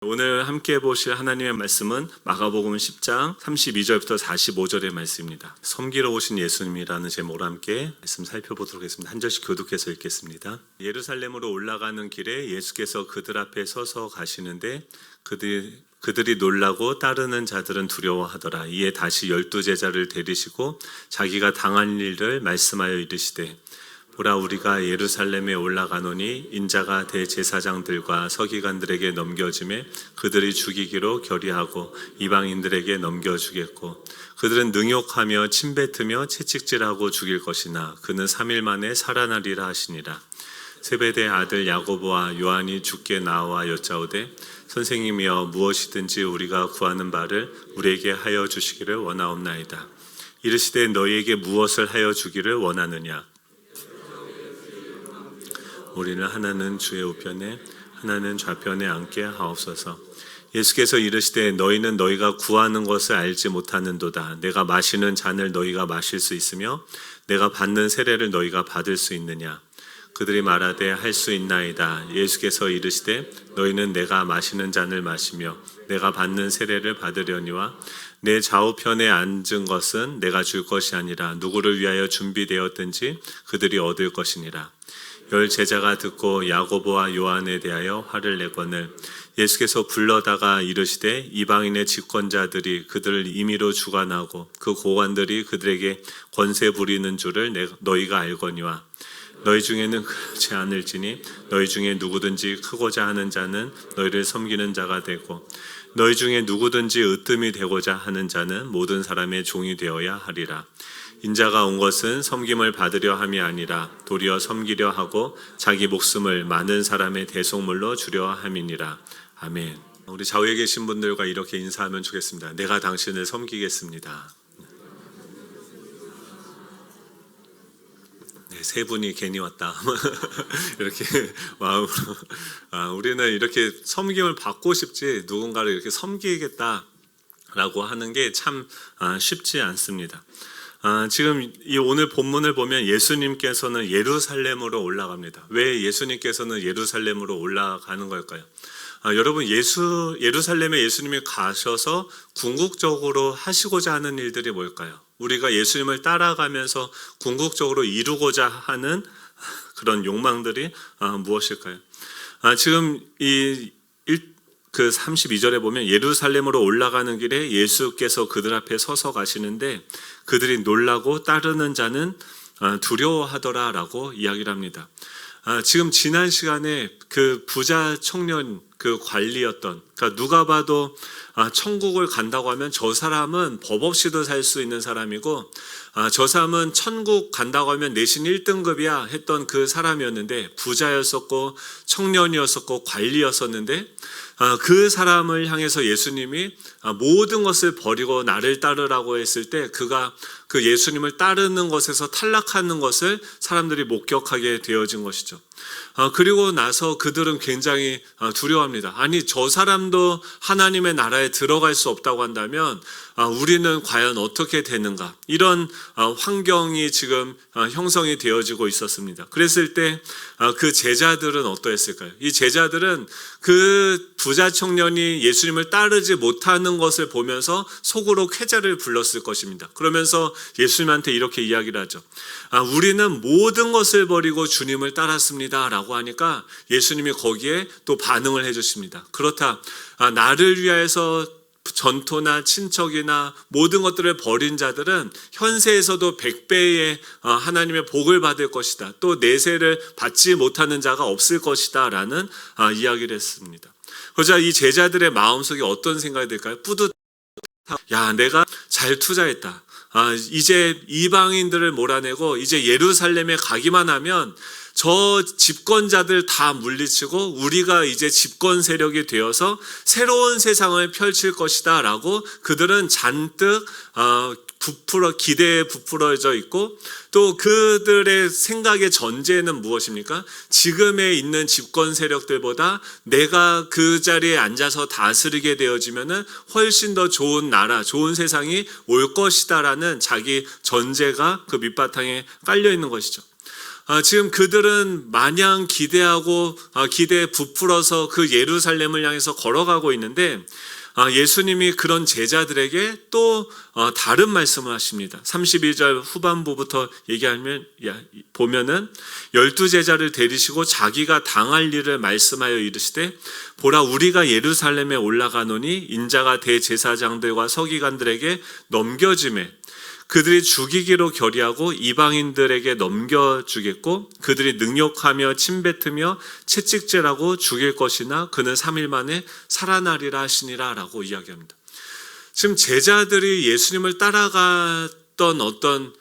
오늘 함께 보실 하나님의 말씀은 마가복음 10장 32절부터 45절의 말씀입니다. 섬기러 오신 예수님이라는 제목으로 함께 말씀 살펴보도록 하겠습니다. 한 절씩 교독해서 읽겠습니다. 예루살렘으로 올라가는 길에 예수께서 그들 앞에 서서 가시는데 그들이 놀라고 따르는 자들은 두려워하더라. 이에 다시 12제자를 데리시고 자기가 당한 일을 말씀하여 이르시되 보라, 우리가 예루살렘에 올라가노니 인자가 대제사장들과 서기관들에게 넘겨짐에 그들이 죽이기로 결의하고 이방인들에게 넘겨주겠고 그들은 능욕하며 침뱉으며 채찍질하고 죽일 것이나 그는 3일 만에 살아나리라 하시니라. 세베대의 아들 야고보와 요한이 주께 나와 여짜오되 선생님이여, 무엇이든지 우리가 구하는 바를 우리에게 하여 주시기를 원하옵나이다. 이르시되 너희에게 무엇을 하여 주기를 원하느냐? 우리는 하나는 주의 우편에 하나는 좌편에 앉게 하옵소서. 예수께서 이르시되 너희는 너희가 구하는 것을 알지 못하는도다. 내가 마시는 잔을 너희가 마실 수 있으며 내가 받는 세례를 너희가 받을 수 있느냐? 그들이 말하되 할 수 있나이다. 예수께서 이르시되 너희는 내가 마시는 잔을 마시며 내가 받는 세례를 받으려니와 내 좌우편에 앉은 것은 내가 줄 것이 아니라 누구를 위하여 준비되었든지 그들이 얻을 것이니라. 10 제자가 듣고 야고보와 요한에 대하여 화를 내거늘 예수께서 불러다가 이르시되 이방인의 집권자들이 그들을 임의로 주관하고 그 고관들이 그들에게 권세 부리는 줄을 너희가 알거니와 너희 중에는 그렇지 않을지니 너희 중에 누구든지 크고자 하는 자는 너희를 섬기는 자가 되고 너희 중에 누구든지 으뜸이 되고자 하는 자는 모든 사람의 종이 되어야 하리라. 인자가 온 것은 섬김을 받으려 함이 아니라 도리어 섬기려 하고 자기 목숨을 많은 사람의 대속물로 주려 함이니라. 아멘. 우리 좌우에 계신 분들과 이렇게 인사하면 좋겠습니다. 내가 당신을 섬기겠습니다. 네, 세 분이 괜히 왔다. 이렇게 마음으로 우리는 이렇게 섬김을 받고 싶지 누군가를 이렇게 섬기겠다라고 하는 게 참 쉽지 않습니다. 지금 이 오늘 본문을 보면 예수님께서는 예루살렘으로 올라갑니다. 왜 예수님께서는 예루살렘으로 올라가는 걸까요? 여러분, 예루살렘에 예수님이 가셔서 궁극적으로 하시고자 하는 일들이 뭘까요? 우리가 예수님을 따라가면서 궁극적으로 이루고자 하는 그런 욕망들이 무엇일까요? 지금 그 32절에 보면 예루살렘으로 올라가는 길에 예수께서 그들 앞에 서서 가시는데 그들이 놀라고 따르는 자는 두려워하더라라고 이야기를 합니다. 지금 지난 시간에 그 부자 청년 그 관리였던, 그러니까 누가 봐도 천국을 간다고 하면 저 사람은 법 없이도 살 수 있는 사람이고 저 사람은 천국 간다고 하면 내신 1등급이야 했던 그 사람이었는데, 부자였었고 청년이었었고 관리였었는데 그 사람을 향해서 예수님이 모든 것을 버리고 나를 따르라고 했을 때 그가 그 예수님을 따르는 것에서 탈락하는 것을 사람들이 목격하게 되어진 것이죠. 그리고 나서 그들은 굉장히 두려워합니다. 아니, 저 사람도 하나님의 나라에 들어갈 수 없다고 한다면 우리는 과연 어떻게 되는가? 이런 환경이 지금 형성이 되어지고 있었습니다. 그랬을 때 그 제자들은 어떠했을까요? 이 제자들은 그 부자 청년이 예수님을 따르지 못하는 것을 보면서 속으로 쾌재를 불렀을 것입니다. 그러면서 예수님한테 이렇게 이야기를 하죠. 우리는 모든 것을 버리고 주님을 따랐습니다 라고 하니까 예수님이 거기에 또 반응을 해주십니다. 그렇다, 나를 위하여서 전토나 친척이나 모든 것들을 버린 자들은 현세에서도 100배의 하나님의 복을 받을 것이다. 또 내세를 받지 못하는 자가 없을 것이다 라는 이야기를 했습니다. 그러자 이 제자들의 마음속에 어떤 생각이 들까요? 뿌듯하고, 야, 내가 잘 투자했다. 이제 이방인들을 몰아내고 이제 예루살렘에 가기만 하면 저 집권자들 다 물리치고 우리가 이제 집권 세력이 되어서 새로운 세상을 펼칠 것이다 라고 그들은 잔뜩 기대에 부풀어져 있고, 또 그들의 생각의 전제는 무엇입니까? 지금에 있는 집권 세력들보다 내가 그 자리에 앉아서 다스리게 되어지면은 훨씬 더 좋은 나라, 좋은 세상이 올 것이다라는 자기 전제가 그 밑바탕에 깔려 있는 것이죠. 지금 그들은 마냥 기대하고 기대에 부풀어서 그 예루살렘을 향해서 걸어가고 있는데 예수님이 그런 제자들에게 또 다른 말씀을 하십니다. 32절 후반부부터 얘기하면 보면은 12제자를 데리시고 자기가 당할 일을 말씀하여 이르시되 보라 우리가 예루살렘에 올라가노니 인자가 대제사장들과 서기관들에게 넘겨지매 그들이 죽이기로 결의하고 이방인들에게 넘겨주겠고 그들이 능욕하며 침뱉으며 채찍질하고 죽일 것이나 그는 3일 만에 살아나리라 하시니라 라고 이야기합니다. 지금 제자들이 예수님을 따라갔던 어떤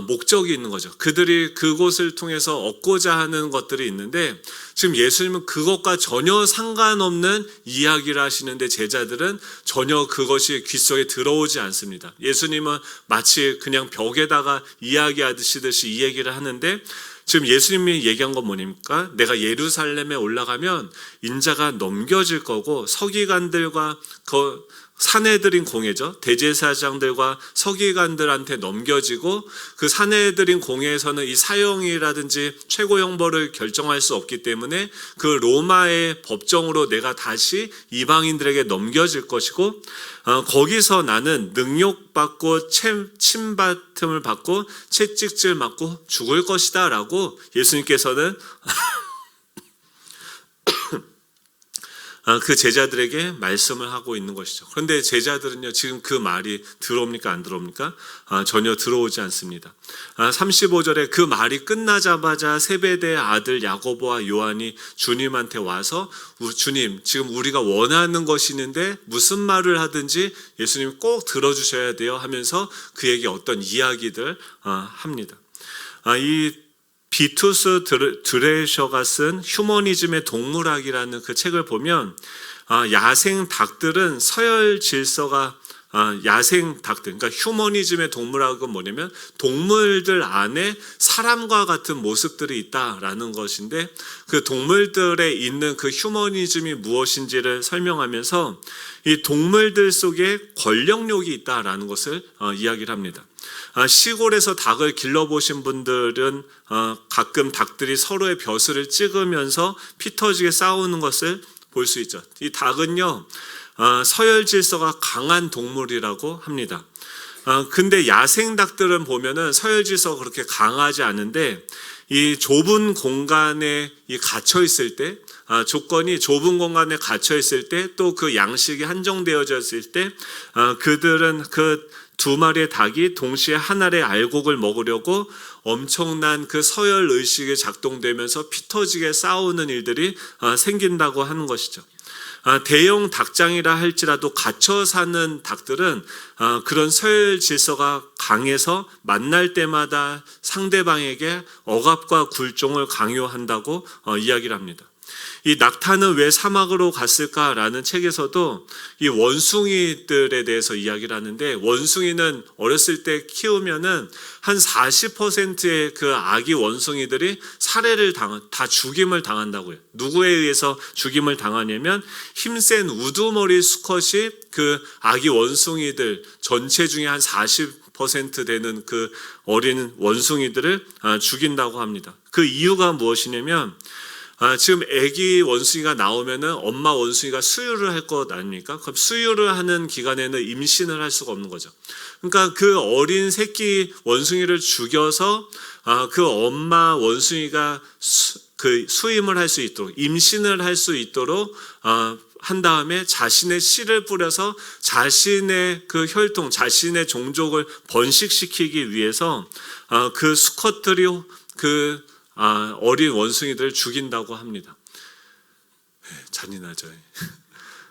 목적이 있는 거죠. 그들이 그곳을 통해서 얻고자 하는 것들이 있는데 지금 예수님은 그것과 전혀 상관없는 이야기를 하시는데 제자들은 전혀 그것이 귀 속에 들어오지 않습니다. 예수님은 마치 그냥 벽에다가 이야기하듯이 이 얘기를 하는데 지금 예수님이 얘기한 건 뭐입니까? 내가 예루살렘에 올라가면 인자가 넘겨질 거고 서기관들과 사내들인 공회죠. 대제사장들과 서기관들한테 넘겨지고 그 사내들인 공회에서는 이 사형이라든지 최고 형벌을 결정할 수 없기 때문에 그 로마의 법정으로 내가 다시 이방인들에게 넘겨질 것이고 거기서 나는 능욕받고 침받음을 받고 채찍질 맞고 죽을 것이다 라고 예수님께서는 그 제자들에게 말씀을 하고 있는 것이죠. 그런데 제자들은요, 지금 그 말이 들어옵니까? 안 들어옵니까? 전혀 들어오지 않습니다. 35절에 그 말이 끝나자마자 세베대의 아들 야고보와 요한이 주님한테 와서 주님, 지금 우리가 원하는 것이 있는데 무슨 말을 하든지 예수님 꼭 들어주셔야 돼요 하면서 그에게 어떤 이야기들 합니다. 이 비투스 드레셔가 쓴 휴머니즘의 동물학이라는 그 책을 보면 야생 닭들은 서열 질서가 야생 닭들, 그러니까 휴머니즘의 동물학은 뭐냐면 동물들 안에 사람과 같은 모습들이 있다라는 것인데 그 동물들에 있는 그 휴머니즘이 무엇인지를 설명하면서 이 동물들 속에 권력욕이 있다라는 것을 이야기를 합니다. 시골에서 닭을 길러보신 분들은 가끔 닭들이 서로의 벼슬을 찍으면서 피 터지게 싸우는 것을 볼 수 있죠. 이 닭은요 서열 질서가 강한 동물이라고 합니다. 근데 야생 닭들은 보면은 서열 질서가 그렇게 강하지 않은데 이 좁은 공간에 갇혀 있을 때 조건이 좁은 공간에 갇혀 있을 때 또 그 양식이 한정되어졌을 때 그들은 그 두 마리의 닭이 동시에 한 알의 알곡을 먹으려고 엄청난 그 서열 의식이 작동되면서 피 터지게 싸우는 일들이 생긴다고 하는 것이죠. 대형 닭장이라 할지라도 갇혀 사는 닭들은 그런 서열 질서가 강해서 만날 때마다 상대방에게 억압과 굴종을 강요한다고 이야기를 합니다. 이 낙타는 왜 사막으로 갔을까라는 책에서도 이 원숭이들에 대해서 이야기를 하는데 원숭이는 어렸을 때 키우면은 한 40%의 그 아기 원숭이들이 살해를 다 죽임을 당한다고요. 누구에 의해서 죽임을 당하냐면 힘센 우두머리 수컷이 그 아기 원숭이들 전체 중에 한 40% 되는 그 어린 원숭이들을 죽인다고 합니다. 그 이유가 무엇이냐면 지금 아기 원숭이가 나오면은 엄마 원숭이가 수유를 할 것 아닙니까? 그럼 수유를 하는 기간에는 임신을 할 수가 없는 거죠. 그러니까 그 어린 새끼 원숭이를 죽여서 그 엄마 원숭이가 그 수임을 할 수 있도록 임신을 할 수 있도록 한 다음에 자신의 씨를 뿌려서 자신의 그 혈통, 자신의 종족을 번식시키기 위해서 그 수컷들이 어린 원숭이들을 죽인다고 합니다. 잔인하죠.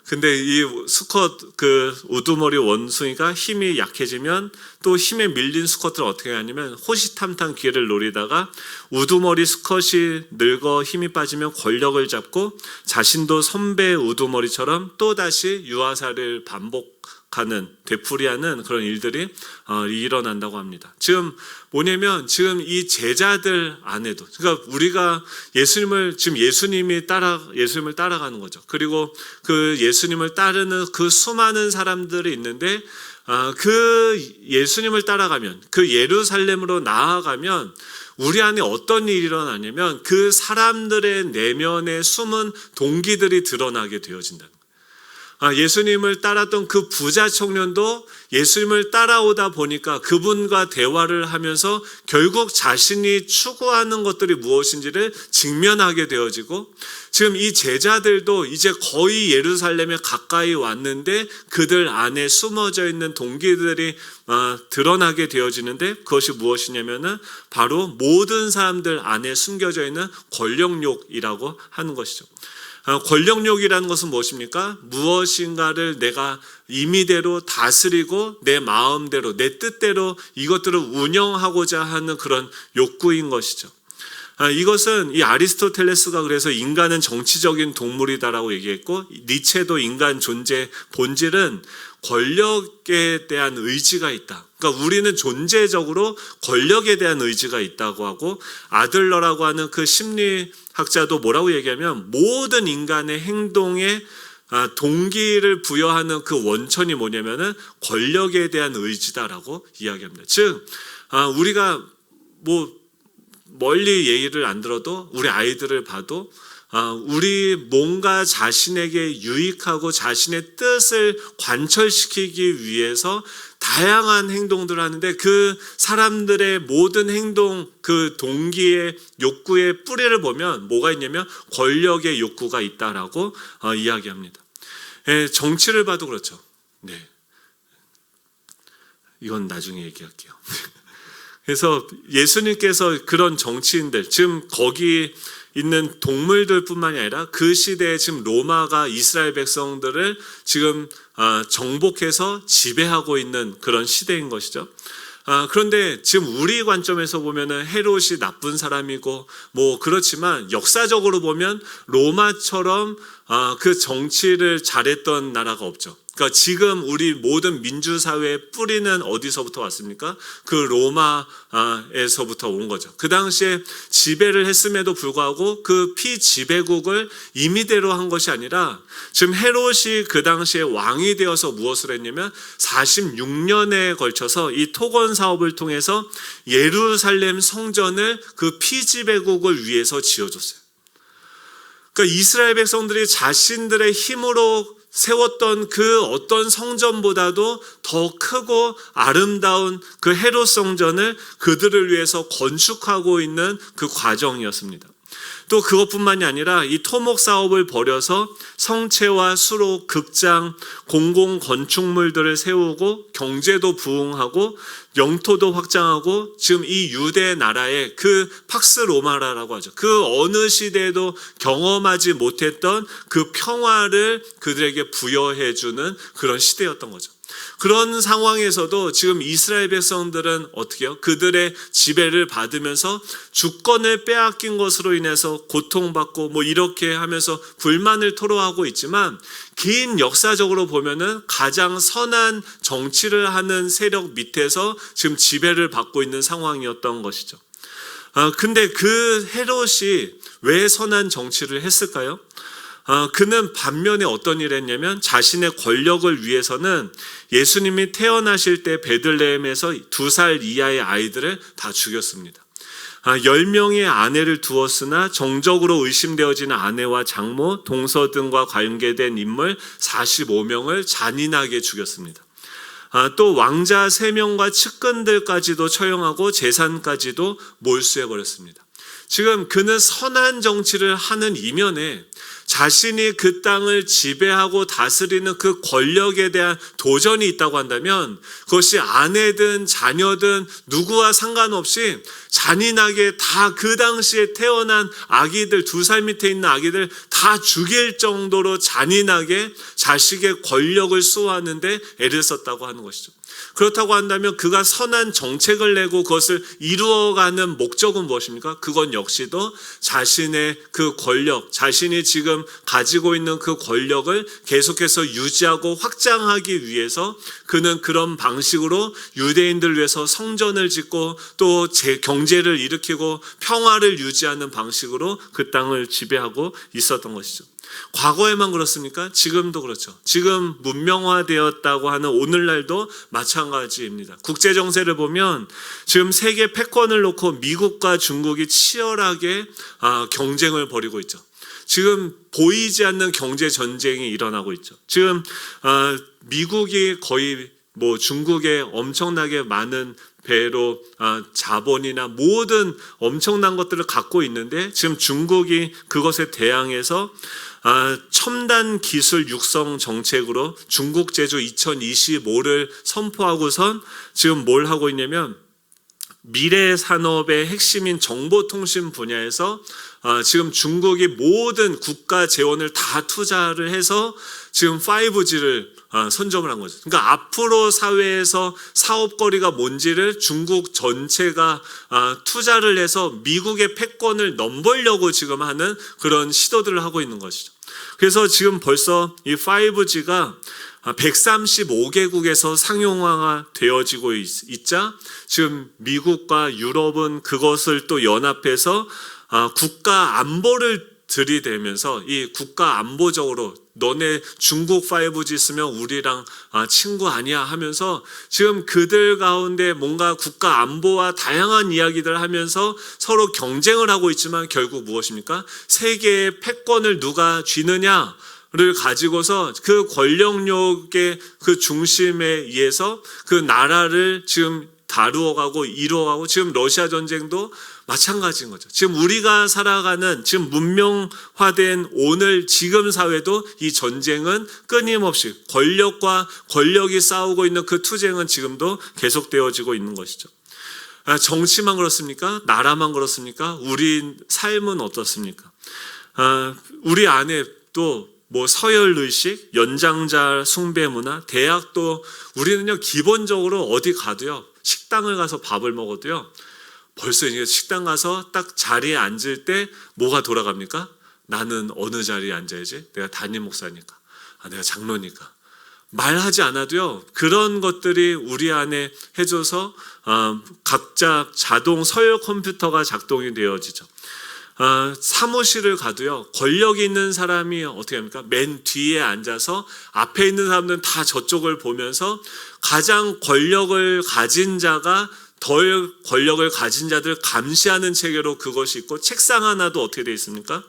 근데 이 수컷 그 우두머리 원숭이가 힘이 약해지면 또 힘에 밀린 수컷들은 어떻게 하냐면 호시탐탐 기회를 노리다가 우두머리 수컷이 늙어 힘이 빠지면 권력을 잡고 자신도 선배 우두머리처럼 또다시 유아살을 반복하는 되풀이하는 그런 일들이 일어난다고 합니다. 지금 뭐냐면 지금 이 제자들 안에도 그러니까 우리가 예수님을 따라가는 거죠. 그리고 그 예수님을 따르는 그 수많은 사람들이 있는데 그 예수님을 따라가면, 그 예루살렘으로 나아가면 우리 안에 어떤 일이 일어나냐면 그 사람들의 내면에 숨은 동기들이 드러나게 되어진다는 거예요. 예수님을 따랐던 그 부자 청년도 예수님을 따라오다 보니까 그분과 대화를 하면서 결국 자신이 추구하는 것들이 무엇인지를 직면하게 되어지고, 지금 이 제자들도 이제 거의 예루살렘에 가까이 왔는데 그들 안에 숨어져 있는 동기들이 드러나게 되어지는데, 그것이 무엇이냐면은 바로 모든 사람들 안에 숨겨져 있는 권력욕이라고 하는 것이죠. 권력욕이라는 것은 무엇입니까? 무엇인가를 내가 임의대로 다스리고 내 마음대로, 내 뜻대로 이것들을 운영하고자 하는 그런 욕구인 것이죠. 이것은 이 아리스토텔레스가 그래서 인간은 정치적인 동물이다라고 얘기했고, 니체도 인간 존재 본질은 권력에 대한 의지가 있다. 그러니까 우리는 존재적으로 권력에 대한 의지가 있다고 하고, 아들러라고 하는 그 심리학자도 뭐라고 얘기하면 모든 인간의 행동에 동기를 부여하는 그 원천이 뭐냐면은 권력에 대한 의지다라고 이야기합니다. 즉 우리가 멀리 얘기를 안 들어도 우리 아이들을 봐도 우리 뭔가 자신에게 유익하고 자신의 뜻을 관철시키기 위해서 다양한 행동들을 하는데, 그 사람들의 모든 행동, 그 동기의 욕구의 뿌리를 보면 뭐가 있냐면 권력의 욕구가 있다라고 이야기합니다. 정치를 봐도 그렇죠. 네, 이건 나중에 얘기할게요. 그래서 예수님께서 그런 정치인들, 지금 거기 있는 동물들뿐만이 아니라 그 시대에 지금 로마가 이스라엘 백성들을 지금 정복해서 지배하고 있는 그런 시대인 것이죠. 그런데 지금 우리 관점에서 보면은 헤롯이 나쁜 사람이고 그렇지만 역사적으로 보면 로마처럼 그 정치를 잘했던 나라가 없죠. 그러니까 지금 우리 모든 민주사회의 뿌리는 어디서부터 왔습니까? 그 로마에서부터 온 거죠. 그 당시에 지배를 했음에도 불구하고 그 피지배국을 임의대로 한 것이 아니라, 지금 헤롯이 그 당시에 왕이 되어서 무엇을 했냐면 46년에 걸쳐서 이 토건 사업을 통해서 예루살렘 성전을 그 피지배국을 위해서 지어줬어요. 그러니까 이스라엘 백성들이 자신들의 힘으로 세웠던 그 어떤 성전보다도 더 크고 아름다운 그 헤롯 성전을 그들을 위해서 건축하고 있는 그 과정이었습니다. 또 그것뿐만이 아니라 이 토목 사업을 벌여서 성채와 수로, 극장, 공공 건축물들을 세우고 경제도 부흥하고 영토도 확장하고, 지금 이 유대 나라의 그 팍스 로마라라고 하죠. 그 어느 시대에도 경험하지 못했던 그 평화를 그들에게 부여해주는 그런 시대였던 거죠. 그런 상황에서도 지금 이스라엘 백성들은 어떻게 해요? 그들의 지배를 받으면서 주권을 빼앗긴 것으로 인해서 고통받고 이렇게 하면서 불만을 토로하고 있지만, 긴 역사적으로 보면은 가장 선한 정치를 하는 세력 밑에서 지금 지배를 받고 있는 상황이었던 것이죠. 근데 그 헤롯이 왜 선한 정치를 했을까요? 그는 반면에 어떤 일을 했냐면 자신의 권력을 위해서는 예수님이 태어나실 때 베들레헴에서 2살 이하의 아이들을 다 죽였습니다. 10명의 아내를 두었으나 정적으로 의심되어진 아내와 장모, 동서 등과 관계된 인물 45명을 잔인하게 죽였습니다. 또 왕자 3명과 측근들까지도 처형하고 재산까지도 몰수해버렸습니다. 지금 그는 선한 정치를 하는 이면에 자신이 그 땅을 지배하고 다스리는 그 권력에 대한 도전이 있다고 한다면, 그것이 아내든 자녀든 누구와 상관없이 잔인하게 다 그 당시에 태어난 아기들, 2살 밑에 있는 아기들 다 죽일 정도로 잔인하게 자식의 권력을 수호하는데 애를 썼다고 하는 것이죠. 그렇다고 한다면 그가 선한 정책을 내고 그것을 이루어가는 목적은 무엇입니까? 그건 역시도 자신의 그 권력, 자신이 지금 지금 가지고 있는 그 권력을 계속해서 유지하고 확장하기 위해서 그는 그런 방식으로 유대인들을 위해서 성전을 짓고 또 경제를 일으키고 평화를 유지하는 방식으로 그 땅을 지배하고 있었던 것이죠. 과거에만 그렇습니까? 지금도 그렇죠. 지금 문명화되었다고 하는 오늘날도 마찬가지입니다. 국제 정세를 보면 지금 세계 패권을 놓고 미국과 중국이 치열하게 경쟁을 벌이고 있죠. 지금 보이지 않는 경제 전쟁이 일어나고 있죠. 지금 미국이 거의 중국에 엄청나게 많은 배로 자본이나 모든 엄청난 것들을 갖고 있는데 지금 중국이 그것에 대항해서 첨단 기술 육성 정책으로 중국 제조 2025를 선포하고선 지금 뭘 하고 있냐면 미래 산업의 핵심인 정보통신 분야에서 지금 중국이 모든 국가 재원을 다 투자를 해서 지금 5G를 선점을 한 거죠. 그러니까 앞으로 사회에서 사업거리가 뭔지를 중국 전체가 투자를 해서 미국의 패권을 넘보려고 지금 하는 그런 시도들을 하고 있는 것이죠. 그래서 지금 벌써 이 5G가 135개국에서 상용화가 되어지고 있자 지금 미국과 유럽은 그것을 또 연합해서 국가 안보를 들이대면서 이 국가 안보적으로 너네 중국 5G 쓰면 우리랑 친구 아니야 하면서 지금 그들 가운데 뭔가 국가 안보와 다양한 이야기들을 하면서 서로 경쟁을 하고 있지만 결국 무엇입니까? 세계의 패권을 누가 쥐느냐를 가지고서 그 권력력의 그 중심에 의해서 그 나라를 지금 다루어가고 이루어가고 지금 러시아 전쟁도 마찬가지인 거죠. 지금 우리가 살아가는 지금 문명화된 오늘 지금 사회도 이 전쟁은 끊임없이 권력과 권력이 싸우고 있는 그 투쟁은 지금도 계속되어지고 있는 것이죠. 정치만 그렇습니까? 나라만 그렇습니까? 우리 삶은 어떻습니까? 우리 안에 또 서열 의식, 연장자 숭배 문화, 대학도 우리는요 기본적으로 어디 가도요 식당을 가서 밥을 먹어도요 벌써 이제 식당 가서 딱 자리에 앉을 때 뭐가 돌아갑니까? 나는 어느 자리에 앉아야지? 내가 담임 목사니까, 내가 장로니까. 말하지 않아도요 그런 것들이 우리 안에 해줘서 각자 자동 서열 컴퓨터가 작동이 되어지죠. 사무실을 가도요 권력이 있는 사람이 어떻게 합니까? 맨 뒤에 앉아서 앞에 있는 사람들은 다 저쪽을 보면서 가장 권력을 가진 자가 덜 권력을 가진 자들 감시하는 체계로 그것이 있고, 책상 하나도 어떻게 되어 있습니까?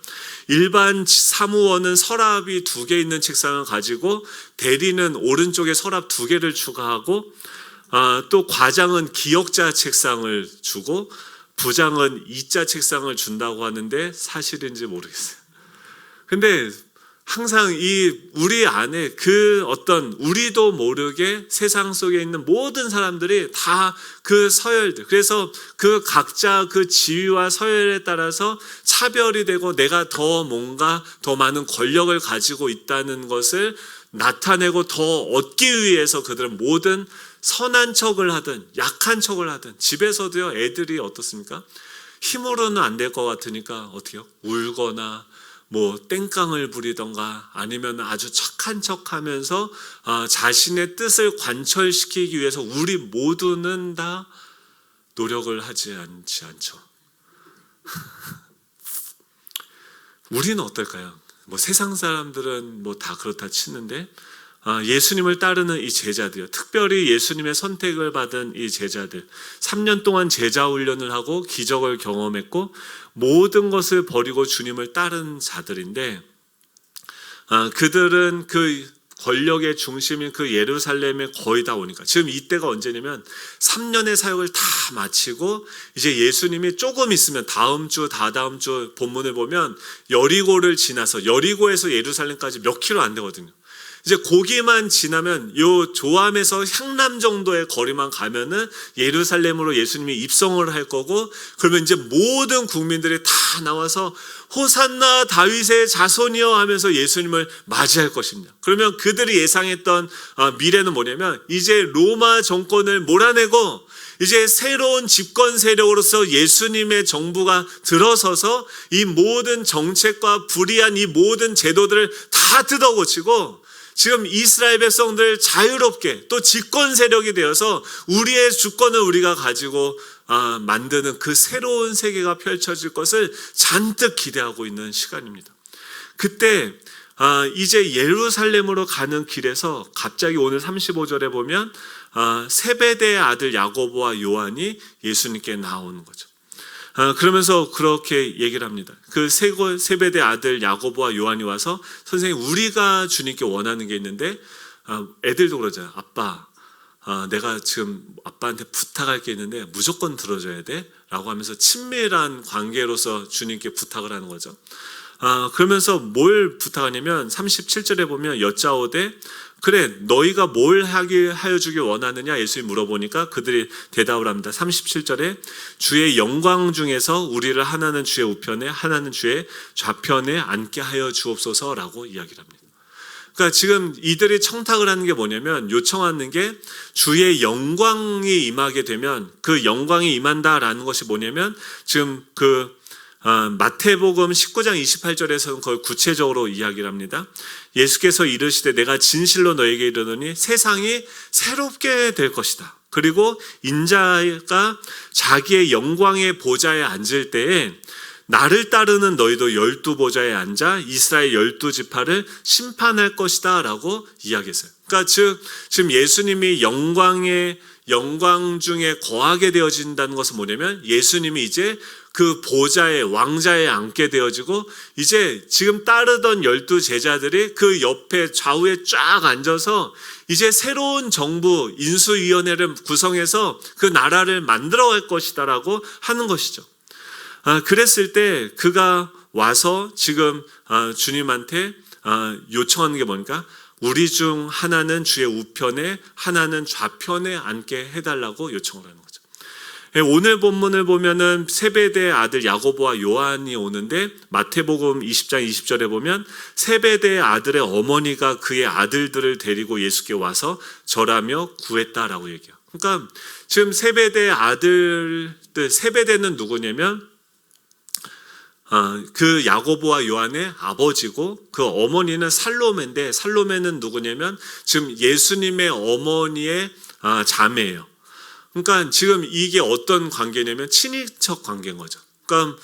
일반 사무원은 서랍이 2개 있는 책상을 가지고 대리는 오른쪽에 서랍 2개를 추가하고 또 과장은 기억자 책상을 주고 부장은 이자 책상을 준다고 하는데 사실인지 모르겠어요. 근데 항상 이 우리 안에 그 어떤 우리도 모르게 세상 속에 있는 모든 사람들이 다 그 서열들, 그래서 그 각자 그 지위와 서열에 따라서 차별이 되고 내가 더 뭔가 더 많은 권력을 가지고 있다는 것을 나타내고 더 얻기 위해서 그들은 모든 선한 척을 하든 약한 척을 하든, 집에서도요 애들이 어떻습니까? 힘으로는 안 될 것 같으니까 어떻게요? 울거나 땡깡을 부리던가 아니면 아주 착한 척하면서 자신의 뜻을 관철시키기 위해서 우리 모두는 다 노력을 하지 않죠. 우리는 어떨까요? 세상 사람들은 다 그렇다 치는데 예수님을 따르는 이 제자들이요, 특별히 예수님의 선택을 받은 이 제자들, 3년 동안 제자 훈련을 하고 기적을 경험했고 모든 것을 버리고 주님을 따른 자들인데, 그들은 그 권력의 중심인 그 예루살렘에 거의 다 오니까, 지금 이때가 언제냐면 3년의 사역을 다 마치고 이제 예수님이 조금 있으면 다음 주 다다음 주 본문을 보면 여리고를 지나서, 여리고에서 예루살렘까지 몇 킬로 안 되거든요. 이제 거기만 지나면 요 조암에서 향남 정도의 거리만 가면은 예루살렘으로 예수님이 입성을 할 거고, 그러면 이제 모든 국민들이 다 나와서 호산나 다윗의 자손이여 하면서 예수님을 맞이할 것입니다. 그러면 그들이 예상했던 미래는 뭐냐면 이제 로마 정권을 몰아내고 이제 새로운 집권 세력으로서 예수님의 정부가 들어서서 이 모든 정책과 불의한 이 모든 제도들을 다 뜯어고치고 지금 이스라엘 백성들 자유롭게 또 집권 세력이 되어서 우리의 주권을 우리가 가지고 만드는 그 새로운 세계가 펼쳐질 것을 잔뜩 기대하고 있는 시간입니다. 그때 이제 예루살렘으로 가는 길에서 갑자기 오늘 35절에 보면 세베대의 아들 야고보와 요한이 예수님께 나오는 거죠. 그러면서 그렇게 얘기를 합니다. 그 세베대 아들 야고보와 요한이 와서 선생님, 우리가 주님께 원하는 게 있는데, 애들도 그러잖아요. 아빠, 내가 지금 아빠한테 부탁할 게 있는데 무조건 들어줘야 돼 라고 하면서 친밀한 관계로서 주님께 부탁을 하는 거죠. 그러면서 뭘 부탁하냐면 37절에 보면 여짜오되 그래 너희가 뭘 하여 주길 원하느냐 예수님이 물어보니까 그들이 대답을 합니다. 37절에 주의 영광 중에서 우리를 하나는 주의 우편에 하나는 주의 좌편에 앉게 하여 주옵소서라고 이야기를 합니다. 그러니까 지금 이들이 청탁을 하는 게 뭐냐면, 요청하는 게 주의 영광이 임하게 되면, 그 영광이 임한다라는 것이 뭐냐면 지금 마태복음 19장 28절에서는 그걸 구체적으로 이야기를 합니다. 예수께서 이르시되 내가 진실로 너에게 이르노니 세상이 새롭게 될 것이다. 그리고 인자가 자기의 영광의 보좌에 앉을 때에 나를 따르는 너희도 12보좌에 앉아 이스라엘 12지파를 심판할 것이다 라고 이야기했어요. 그러니까 지금 예수님이 영광 중에 거하게 되어진다는 것은 뭐냐면, 예수님이 이제 그 보좌에 왕자에 앉게 되어지고 이제 지금 따르던 12제자들이 그 옆에 좌우에 쫙 앉아서 이제 새로운 정부 인수위원회를 구성해서 그 나라를 만들어갈 것이다 라고 하는 것이죠. 그랬을 때 그가 와서 지금 주님한테 요청하는 게 뭐니까, 우리 중 하나는 주의 우편에 하나는 좌편에 앉게 해달라고 요청을 하는 거죠. 오늘 본문을 보면은 세베대의 아들 야고보와 요한이 오는데, 마태복음 20장 20절에 보면 세베대의 아들의 어머니가 그의 아들들을 데리고 예수께 와서 절하며 구했다라고 얘기해요. 그러니까 지금 세베대의 아들들, 세베대는 누구냐면 그 야고보와 요한의 아버지고, 그 어머니는 살로메인데, 살로메는 누구냐면 지금 예수님의 어머니의 자매예요. 그러니까 지금 이게 어떤 관계냐면 친인척 관계인 거죠. 그러니까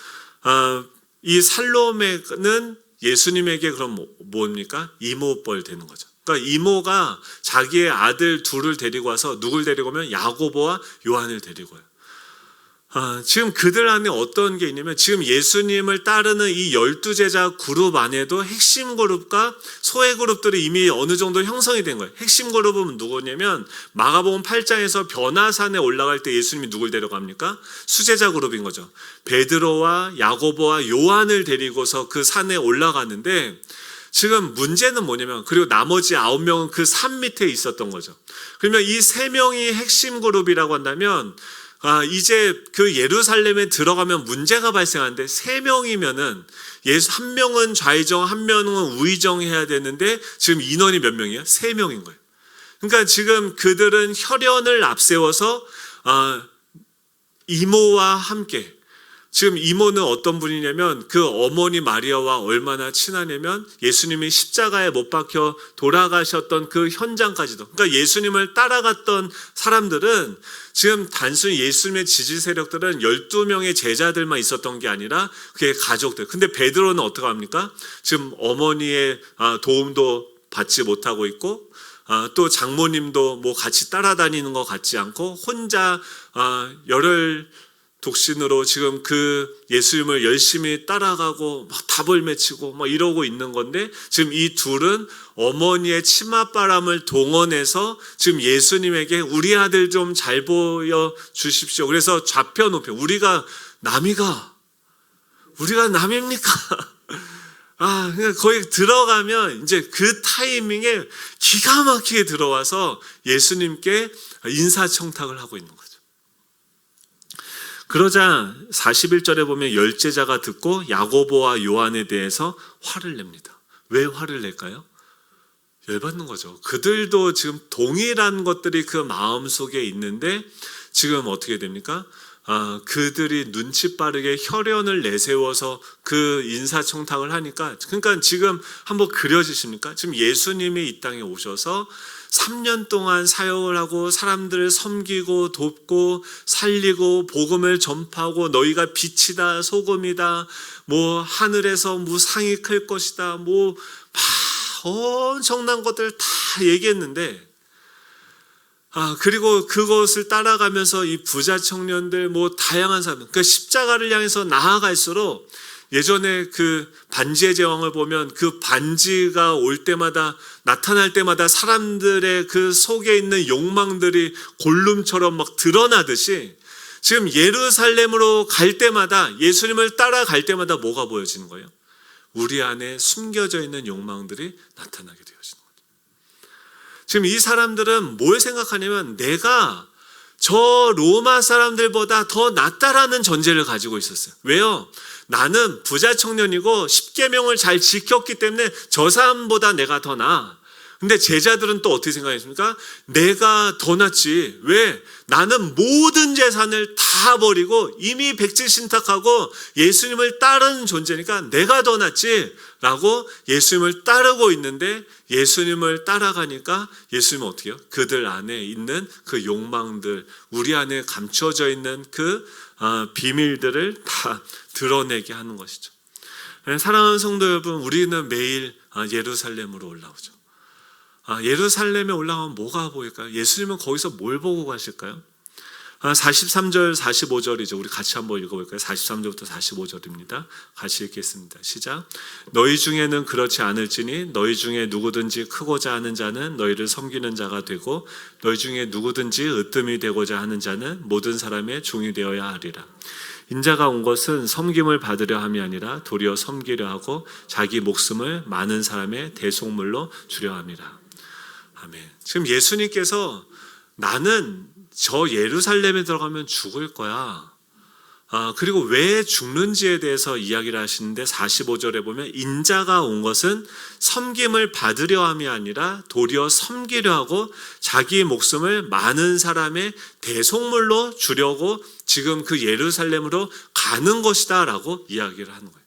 이 살로메는 예수님에게 그럼 뭡니까? 이모뻘 되는 거죠. 그러니까 이모가 자기의 아들 둘을 데리고 와서 누굴 데리고 오면 야고보와 요한을 데리고 와요. 지금 그들 안에 어떤 게 있냐면, 지금 예수님을 따르는 이 12제자 그룹 안에도 핵심 그룹과 소외 그룹들이 이미 어느 정도 형성이 된 거예요. 핵심 그룹은 누구냐면 마가복음 8장에서 변화산에 올라갈 때 예수님이 누굴 데려갑니까? 수제자 그룹인 거죠. 베드로와 야고보와 요한을 데리고서 그 산에 올라가는데, 지금 문제는 뭐냐면, 그리고 나머지 9명은 그 산 밑에 있었던 거죠. 그러면 이 3명이 핵심 그룹이라고 한다면 이제 그 예루살렘에 들어가면 문제가 발생하는데, 3명이면은 한 명은 좌의정, 한 명은 우의정 해야 되는데 지금 인원이 몇 명이에요? 3명인 거예요. 그러니까 지금 그들은 혈연을 앞세워서 이모와 함께, 지금 이모는 어떤 분이냐면 그 어머니 마리아와 얼마나 친하냐면 예수님이 십자가에 못 박혀 돌아가셨던 그 현장까지도, 그러니까 예수님을 따라갔던 사람들은 지금 단순히 예수님의 지지 세력들은 12명의 제자들만 있었던 게 아니라 그게 가족들. 근데 베드로는 어떻게 합니까? 지금 어머니의 도움도 받지 못하고 있고, 또 장모님도 뭐 같이 따라다니는 것 같지 않고 혼자 열혈 독신으로 지금 그 예수님을 열심히 따라가고 막 답을 맺히고 막 이러고 있는 건데, 지금 이 둘은 어머니의 치맛바람을 동원해서 지금 예수님에게 우리 아들 좀 잘 보여 주십시오. 그래서 좌편 우편, 우리가 남입니까? 그냥 거기 들어가면 이제 그 타이밍에 기가 막히게 들어와서 예수님께 인사청탁을 하고 있는 거죠. 그러자 41절에 보면 열제자가 듣고 야고보와 요한에 대해서 화를 냅니다. 왜 화를 낼까요? 열받는 거죠. 그들도 지금 동일한 것들이 그 마음속에 있는데 지금 어떻게 됩니까? 그들이 눈치 빠르게 혈연을 내세워서 그 인사청탁을 하니까, 그러니까 지금 한번 그려지십니까? 지금 예수님이 이 땅에 오셔서 3년 동안 사역을 하고 사람들을 섬기고 돕고 살리고 복음을 전파하고 너희가 빛이다 소금이다 뭐 하늘에서 무상이 클 것이다 뭐 엄청난 것들 다 얘기했는데, 그리고 그것을 따라가면서 이 부자 청년들 뭐 다양한 사람, 그러니까 십자가를 향해서 나아갈수록 예전에 그 반지의 제왕을 보면 그 반지가 올 때마다 나타날 때마다 사람들의 그 속에 있는 욕망들이 골룸처럼 막 드러나듯이 지금 예루살렘으로 갈 때마다 예수님을 따라갈 때마다 뭐가 보여지는 거예요? 우리 안에 숨겨져 있는 욕망들이 나타나게 되어지는 거예요. 지금 이 사람들은 뭘 생각하냐면 내가 저 로마 사람들보다 더 낫다라는 전제를 가지고 있었어요. 왜요? 나는 부자 청년이고 십계명을 잘 지켰기 때문에 저 사람보다 내가 더 나아. 근데 제자들은 또 어떻게 생각했습니까? 내가 더 낫지. 왜? 나는 모든 재산을 다 버리고 이미 백지신탁하고 예수님을 따르는 존재니까 내가 더 낫지 라고 예수님을 따르고 있는데, 예수님을 따라가니까 예수님은 어떻게 해요? 그들 안에 있는 그 욕망들, 우리 안에 감춰져 있는 그 비밀들을 다 드러내게 하는 것이죠. 사랑하는 성도 여러분, 우리는 매일 예루살렘으로 올라오죠. 예루살렘에 올라가면 뭐가 보일까요? 예수님은 거기서 뭘 보고 가실까요? 43절 45절이죠. 우리 같이 한번 읽어볼까요? 43절부터 45절입니다. 같이 읽겠습니다. 시작. 너희 중에는 그렇지 않을지니 너희 중에 누구든지 크고자 하는 자는 너희를 섬기는 자가 되고 너희 중에 누구든지 으뜸이 되고자 하는 자는 모든 사람의 종이 되어야 하리라. 인자가 온 것은 섬김을 받으려 함이 아니라 도리어 섬기려 하고 자기 목숨을 많은 사람의 대속물로 주려 함이라. 아멘. 지금 예수님께서 나는 저 예루살렘에 들어가면 죽을 거야. 그리고 왜 죽는지에 대해서 이야기를 하시는데 45절에 보면 인자가 온 것은 섬김을 받으려 함이 아니라 도리어 섬기려 하고 자기 목숨을 많은 사람의 대속물로 주려고 지금 그 예루살렘으로 가는 것이다 라고 이야기를 하는 거예요.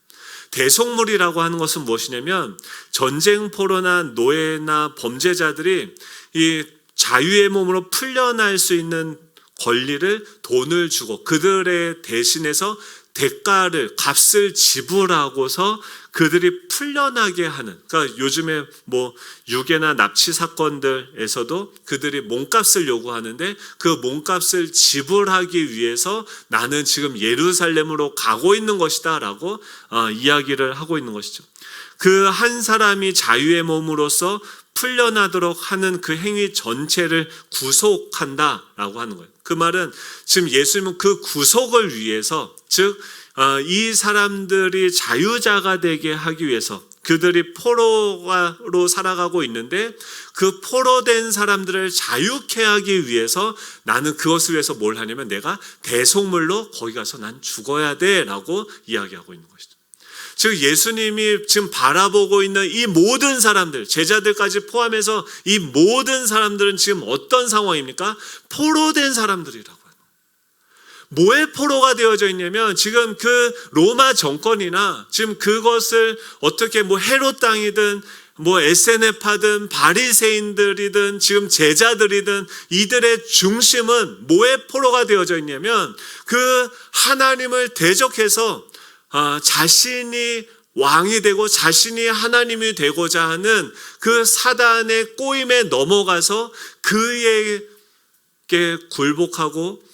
대속물이라고 하는 것은 무엇이냐면 전쟁포로나 노예나 범죄자들이 이 자유의 몸으로 풀려날 수 있는 권리를 돈을 주고 그들의 대신해서 대가를 값을 지불하고서 그들이 풀려나게 하는, 그러니까 요즘에 뭐 유괴나 납치 사건들에서도 그들이 몸값을 요구하는데 그 몸값을 지불하기 위해서 나는 지금 예루살렘으로 가고 있는 것이다 라고 이야기를 하고 있는 것이죠. 그 한 사람이 자유의 몸으로서 풀려나도록 하는 그 행위 전체를 구속한다라고 하는 거예요. 그 말은 지금 예수님은 그 구속을 위해서, 즉 이 사람들이 자유자가 되게 하기 위해서, 그들이 포로로 살아가고 있는데 그 포로된 사람들을 자유케 하기 위해서 나는 그것을 위해서 뭘 하냐면 내가 대속물로 거기 가서 난 죽어야 돼 라고 이야기하고 있는 것이죠. 즉 예수님이 지금 바라보고 있는 이 모든 사람들, 제자들까지 포함해서 이 모든 사람들은 지금 어떤 상황입니까? 포로된 사람들이라고 해요. 뭐에 포로가 되어져 있냐면 지금 그 로마 정권이나 지금 그것을 어떻게 뭐 헤롯 땅이든 뭐 SNF파든 바리새인들이든 지금 제자들이든 이들의 중심은 뭐에 포로가 되어져 있냐면 그 하나님을 대적해서 자신이 왕이 되고 자신이 하나님이 되고자 하는 그 사단의 꼬임에 넘어가서 그에게 굴복하고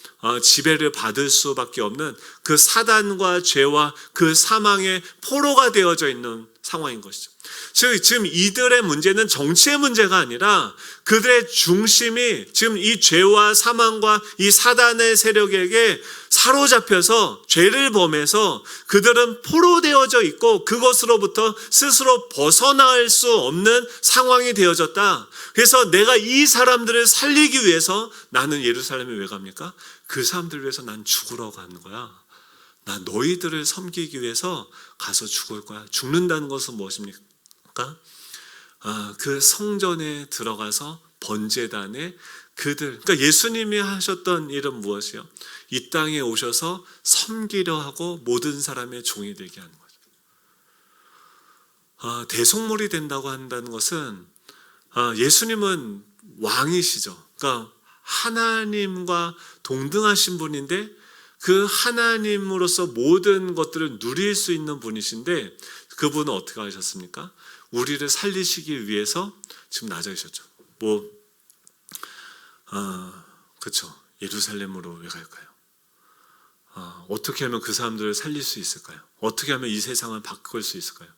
지배를 받을 수밖에 없는 그 사단과 죄와 그 사망의 포로가 되어져 있는 상황인 것이죠. 즉 지금 이들의 문제는 정치의 문제가 아니라 그들의 중심이 지금 이 죄와 사망과 이 사단의 세력에게 사로잡혀서 죄를 범해서 그들은 포로되어져 있고 그것으로부터 스스로 벗어날 수 없는 상황이 되어졌다. 그래서 내가 이 사람들을 살리기 위해서 나는 예루살렘에 왜 갑니까? 그 사람들을 위해서 난 죽으러 가는 거야. 나 너희들을 섬기기 위해서 가서 죽을 거야. 죽는다는 것은 무엇입니까? 그 성전에 들어가서 번제단에 그러니까 예수님이 하셨던 일은 무엇이요? 이 땅에 오셔서 섬기려 하고 모든 사람의 종이 되게 하는 거죠. 대속물이 된다고 한다는 것은 예수님은 왕이시죠. 그러니까 하나님과 동등하신 분인데 그 하나님으로서 모든 것들을 누릴 수 있는 분이신데 그분은 어떻게 하셨습니까? 우리를 살리시기 위해서 지금 나아가셨죠. 그렇죠. 예루살렘으로 왜 갈까요? 어떻게 하면 그 사람들을 살릴 수 있을까요? 어떻게 하면 이 세상을 바꿀 수 있을까요?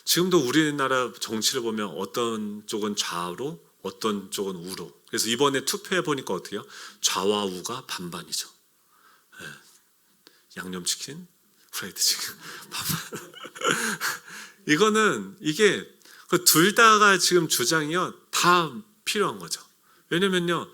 지금도 우리나라 정치를 보면 어떤 쪽은 좌로, 어떤 쪽은 우로. 그래서 이번에 투표해 보니까 어떻게 해요? 좌와 우가 반반이죠. 네. 양념치킨, 프라이드 치킨 반반. 이게 둘 다가 지금 주장이요 다 필요한 거죠. 왜냐면요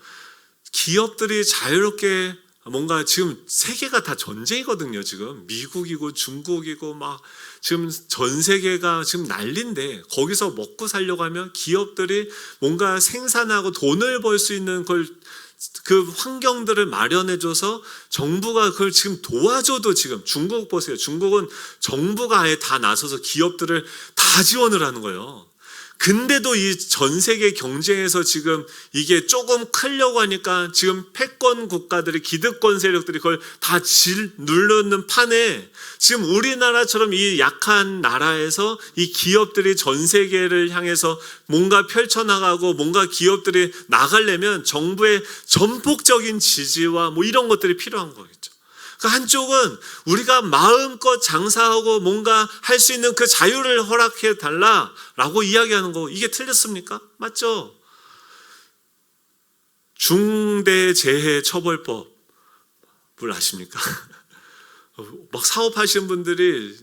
기업들이 자유롭게 뭔가 지금 세계가 다 전쟁이거든요. 지금 미국이고 중국이고 막 지금 전 세계가 지금 난리인데 거기서 먹고 살려고 하면 기업들이 뭔가 생산하고 돈을 벌 수 있는 그 환경들을 마련해줘서 정부가 그걸 지금 도와줘도 지금 중국 보세요. 중국은 정부가 아예 다 나서서 기업들을 다 지원을 하는 거예요. 근데도 이 전 세계 경쟁에서 지금 이게 조금 크려고 하니까 지금 패권 국가들이 기득권 세력들이 그걸 다 누르는 판에 지금 우리나라처럼 이 약한 나라에서 이 기업들이 전 세계를 향해서 뭔가 펼쳐나가고 뭔가 기업들이 나가려면 정부의 전폭적인 지지와 이런 것들이 필요한 거겠죠. 그러니까 한쪽은 우리가 마음껏 장사하고 뭔가 할 수 있는 그 자유를 허락해 달라라고 이야기하는 거 이게 틀렸습니까? 맞죠? 중대재해처벌법을 아십니까? 막 사업하시는 분들이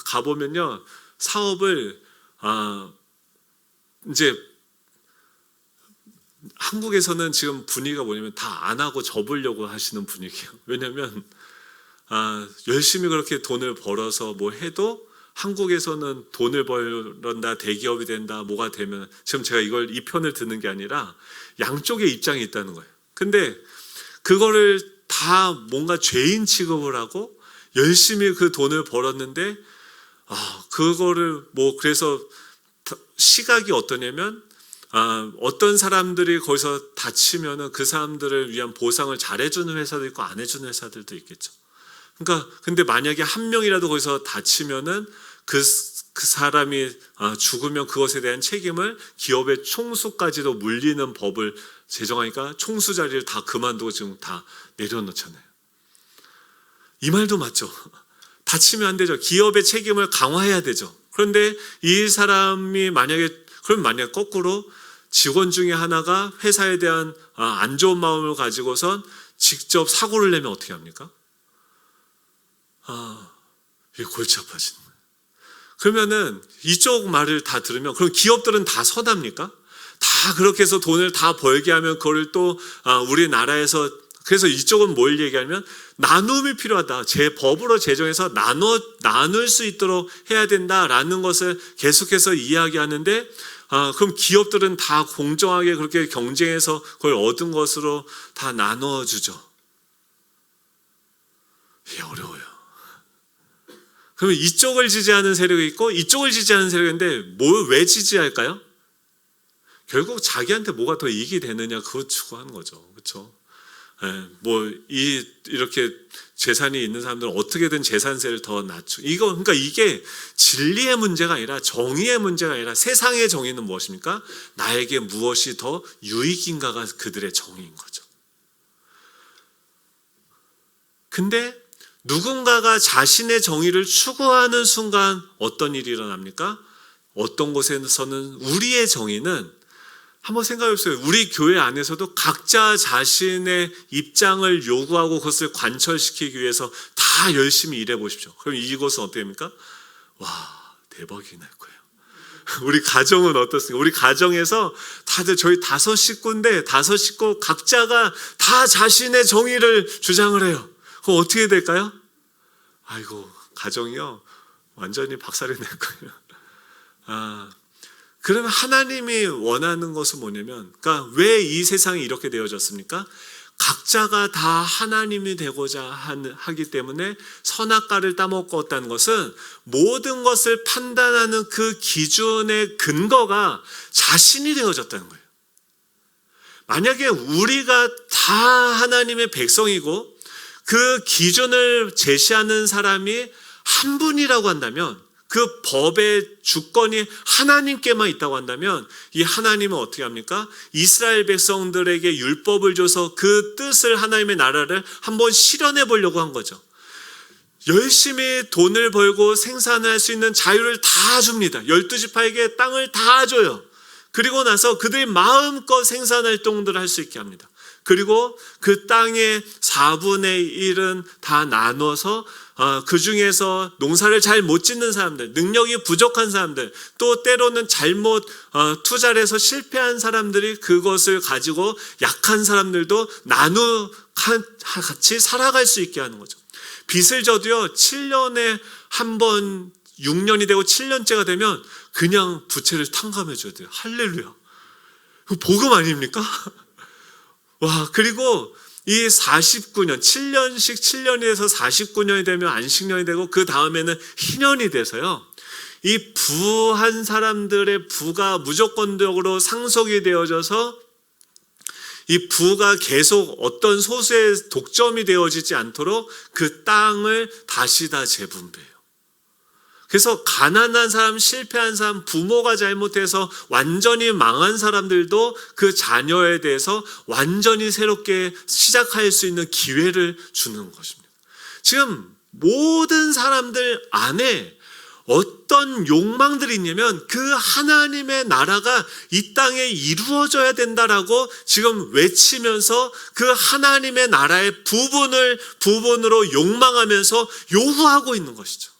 가보면요 사업을 이제 한국에서는 지금 분위기가 뭐냐면 다 안 하고 접으려고 하시는 분위기예요. 왜냐하면 열심히 그렇게 돈을 벌어서 해도 한국에서는 돈을 벌런다, 대기업이 된다, 뭐가 되면 지금 제가 이 편을 듣는 게 아니라 양쪽의 입장이 있다는 거예요. 근데 그거를 다 뭔가 죄인 취급을 하고 열심히 그 돈을 벌었는데 그거를 그래서 시각이 어떠냐면 어떤 사람들이 거기서 다치면은 그 사람들을 위한 보상을 잘해주는 회사도 있고 안 해주는 회사들도 있겠죠. 그러니까 근데 만약에 한 명이라도 거기서 다치면은 그 사람이 죽으면 그것에 대한 책임을 기업의 총수까지도 물리는 법을 제정하니까 총수 자리를 다 그만두고 지금 다 내려놓잖아요. 이 말도 맞죠. 다치면 안 되죠. 기업의 책임을 강화해야 되죠. 그런데 이 사람이 만약에 거꾸로 직원 중에 하나가 회사에 대한 안 좋은 마음을 가지고선 직접 사고를 내면 어떻게 합니까? 이게 골치 아파지는 거예요. 그러면은 이쪽 말을 다 들으면 그럼 기업들은 다 선합니까? 다 그렇게 해서 돈을 다 벌게 하면 그걸 또 우리나라에서 그래서 이쪽은 뭘 얘기하면 나눔이 필요하다. 법으로 제정해서 나눌 수 있도록 해야 된다라는 것을 계속해서 이야기하는데 그럼 기업들은 다 공정하게 그렇게 경쟁해서 그걸 얻은 것으로 다 나누어 주죠. 이게 어려워요. 그러면 이쪽을 지지하는 세력이 있고 이쪽을 지지하는 세력이 있는데 왜 지지할까요? 결국 자기한테 뭐가 더 이익이 되느냐 그거 추구하는 거죠. 그렇죠? 이렇게 재산이 있는 사람들은 어떻게든 재산세를 더 그러니까 이게 진리의 문제가 아니라 정의의 문제가 아니라 세상의 정의는 무엇입니까? 나에게 무엇이 더 유익인가가 그들의 정의인 거죠. 근데 누군가가 자신의 정의를 추구하는 순간 어떤 일이 일어납니까? 어떤 곳에서는 우리의 정의는, 한번 생각해 보세요. 우리 교회 안에서도 각자 자신의 입장을 요구하고 그것을 관철시키기 위해서 다 열심히 일해 보십시오. 그럼 이곳은 어떻게 됩니까? 와, 대박이 날 거예요. 우리 가정은 어떻습니까? 우리 가정에서 다들 저희 5식구인데 5식구 각자가 다 자신의 정의를 주장을 해요. 그럼 어떻게 될까요? 아이고, 가정이요 완전히 박살이 날 거예요. 그러면 하나님이 원하는 것은 뭐냐면, 그러니까 왜 이 세상이 이렇게 되어졌습니까? 각자가 다 하나님이 되고자 하기 때문에 선악과를 따먹었다는 것은 모든 것을 판단하는 그 기준의 근거가 자신이 되어졌다는 거예요. 만약에 우리가 다 하나님의 백성이고 그 기준을 제시하는 사람이 한 분이라고 한다면, 그 법의 주권이 하나님께만 있다고 한다면, 이 하나님은 어떻게 합니까? 이스라엘 백성들에게 율법을 줘서 그 뜻을, 하나님의 나라를 한번 실현해 보려고 한 거죠. 열심히 돈을 벌고 생산할 수 있는 자유를 다 줍니다. 12지파에게 땅을 다 줘요. 그리고 나서 그들이 마음껏 생산활동들을 할 수 있게 합니다. 그리고 그 땅의 4분의 1은 다 나눠서 그 중에서 농사를 잘 못 짓는 사람들, 능력이 부족한 사람들, 또 때로는 잘못 투자를 해서 실패한 사람들이 그것을 가지고 약한 사람들도 같이 살아갈 수 있게 하는 거죠. 빚을 져도요 7년에 한 번, 6년이 되고 7년째가 되면 그냥 부채를 탕감해 줘야 돼요. 할렐루야. 복음 아닙니까? 와, 그리고 이 49년, 7년씩 7년에서 49년이 되면 안식년이 되고 그 다음에는 희년이 돼서요, 이 부한 사람들의 부가 무조건적으로 상속이 되어져서 이 부가 계속 어떤 소수의 독점이 되어지지 않도록 그 땅을 다시 다 재분배해요. 그래서 가난한 사람, 실패한 사람, 부모가 잘못해서 완전히 망한 사람들도 그 자녀에 대해서 완전히 새롭게 시작할 수 있는 기회를 주는 것입니다. 지금 모든 사람들 안에 어떤 욕망들이 있냐면, 그 하나님의 나라가 이 땅에 이루어져야 된다라고 지금 외치면서 그 하나님의 나라의 부분으로 욕망하면서 요구하고 있는 것이죠.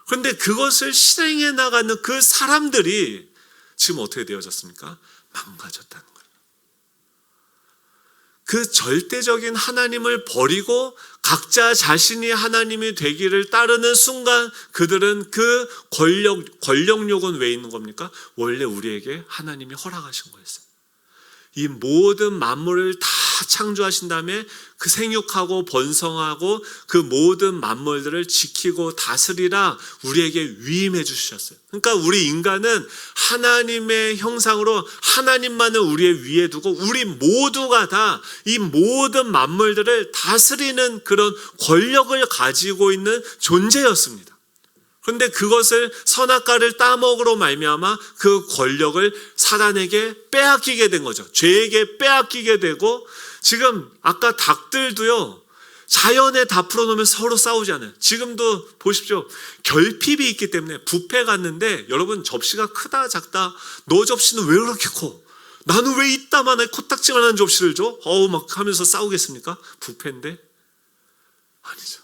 그런데 그것을 실행해 나가는 그 사람들이 지금 어떻게 되어졌습니까? 망가졌다는 거예요. 그 절대적인 하나님을 버리고 각자 자신이 하나님이 되기를 따르는 순간, 그들은 그 권력욕은 왜 있는 겁니까? 원래 우리에게 하나님이 허락하신 거였어요. 이 모든 만물을 다 창조하신 다음에 그 생육하고 번성하고 그 모든 만물들을 지키고 다스리라 우리에게 위임해 주셨어요. 그러니까 우리 인간은 하나님의 형상으로 하나님만을 우리의 위에 두고 우리 모두가 다 이 모든 만물들을 다스리는 그런 권력을 가지고 있는 존재였습니다. 그런데 그것을 선악과를 따먹으로 말미암아 그 권력을 사단에게 빼앗기게 된 거죠. 죄에게 빼앗기게 되고, 지금 아까 닭들도요 자연에 다 풀어놓으면 서로 싸우지 않아요. 지금도 보십시오. 결핍이 있기 때문에 뷔페 갔는데, 여러분 접시가 크다 작다, 너 접시는 왜 그렇게 커? 나는 왜 이따만한 코딱지만한 접시를 줘? 막 하면서 싸우겠습니까? 뷔페인데? 아니죠.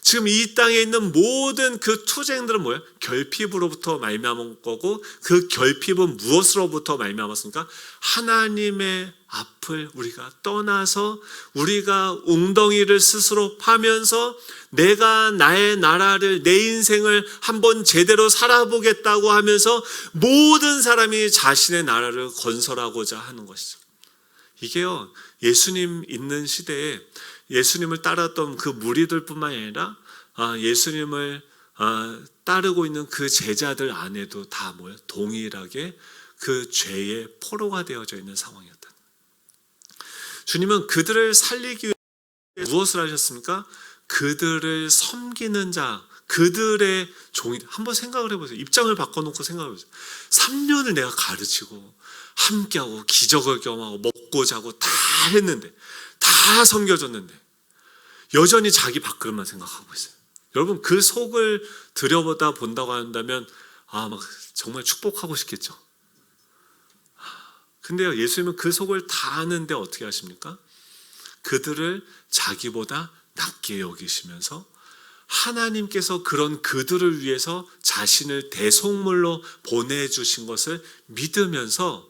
지금 이 땅에 있는 모든 그 투쟁들은 뭐예요? 결핍으로부터 말미암은 거고, 그 결핍은 무엇으로부터 말미암았습니까? 하나님의 앞을 우리가 떠나서 우리가 웅덩이를 스스로 파면서 내가 나의 나라를, 내 인생을 한번 제대로 살아보겠다고 하면서 모든 사람이 자신의 나라를 건설하고자 하는 것이죠. 이게요, 예수님 있는 시대에 예수님을 따랐던 그 무리들뿐만 아니라 예수님을 따르고 있는 그 제자들 안에도 다 뭐예요? 동일하게 그 죄의 포로가 되어져 있는 상황이었다. 주님은 그들을 살리기 위해 무엇을 하셨습니까? 그들을 섬기는 자, 그들의 종이. 한번 생각을 해보세요. 입장을 바꿔놓고 생각해 보세요. 3년을 내가 가르치고 함께하고 기적을 경험하고 먹고 자고 다 했는데, 다 섬겨줬는데 여전히 자기 밥그릇만 생각하고 있어요. 여러분, 그 속을 들여보다 본다고 한다면 막 정말 축복하고 싶겠죠. 근데요, 예수님은 그 속을 다 아는데 어떻게 하십니까? 그들을 자기보다 낮게 여기시면서 하나님께서 그런 그들을 위해서 자신을 대속물로 보내주신 것을 믿으면서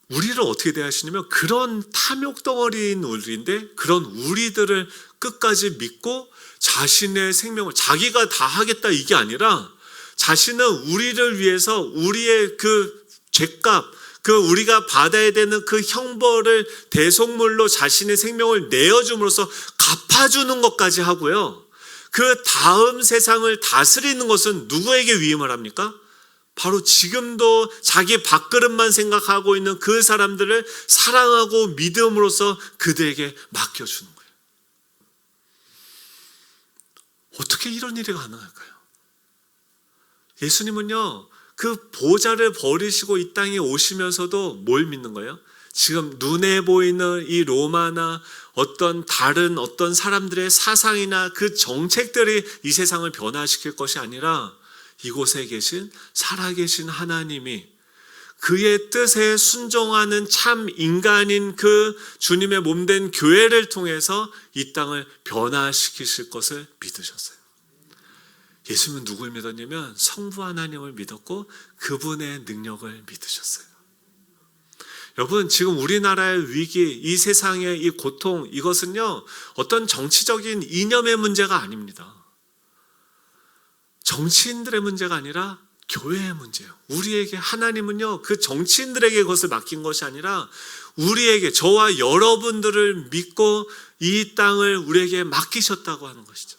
우리를 어떻게 대하시냐면 그런 탐욕덩어리인 우리인데 그런 우리들을 끝까지 믿고 자신의 생명을 자기가 다 하겠다 이게 아니라 자신은 우리를 위해서 우리의 그 죄값 그 우리가 받아야 되는 그 형벌을 대속물로 자신의 생명을 내어줌으로써 갚아주는 것까지 하고요. 그 다음 세상을 다스리는 것은 누구에게 위임을 합니까? 바로 지금도 자기 밥그릇만 생각하고 있는 그 사람들을 사랑하고 믿음으로써 그들에게 맡겨주는 거예요. 어떻게 이런 일이 가능할까요? 예수님은요, 그 보좌를 버리시고 이 땅에 오시면서도 뭘 믿는 거예요? 지금 눈에 보이는 이 로마나 어떤 다른 어떤 사람들의 사상이나 그 정책들이 이 세상을 변화시킬 것이 아니라 이곳에 계신 살아계신 하나님이 그의 뜻에 순종하는 참 인간인 그 주님의 몸된 교회를 통해서 이 땅을 변화시키실 것을 믿으셨어요. 예수님은 누굴 믿었냐면 성부 하나님을 믿었고 그분의 능력을 믿으셨어요. 여러분, 지금 우리나라의 위기, 이 세상의 이 고통, 이것은요 어떤 정치적인 이념의 문제가 아닙니다. 정치인들의 문제가 아니라 교회의 문제예요. 우리에게 하나님은요 그 정치인들에게 그것을 맡긴 것이 아니라 우리에게, 저와 여러분들을 믿고 이 땅을 우리에게 맡기셨다고 하는 것이죠.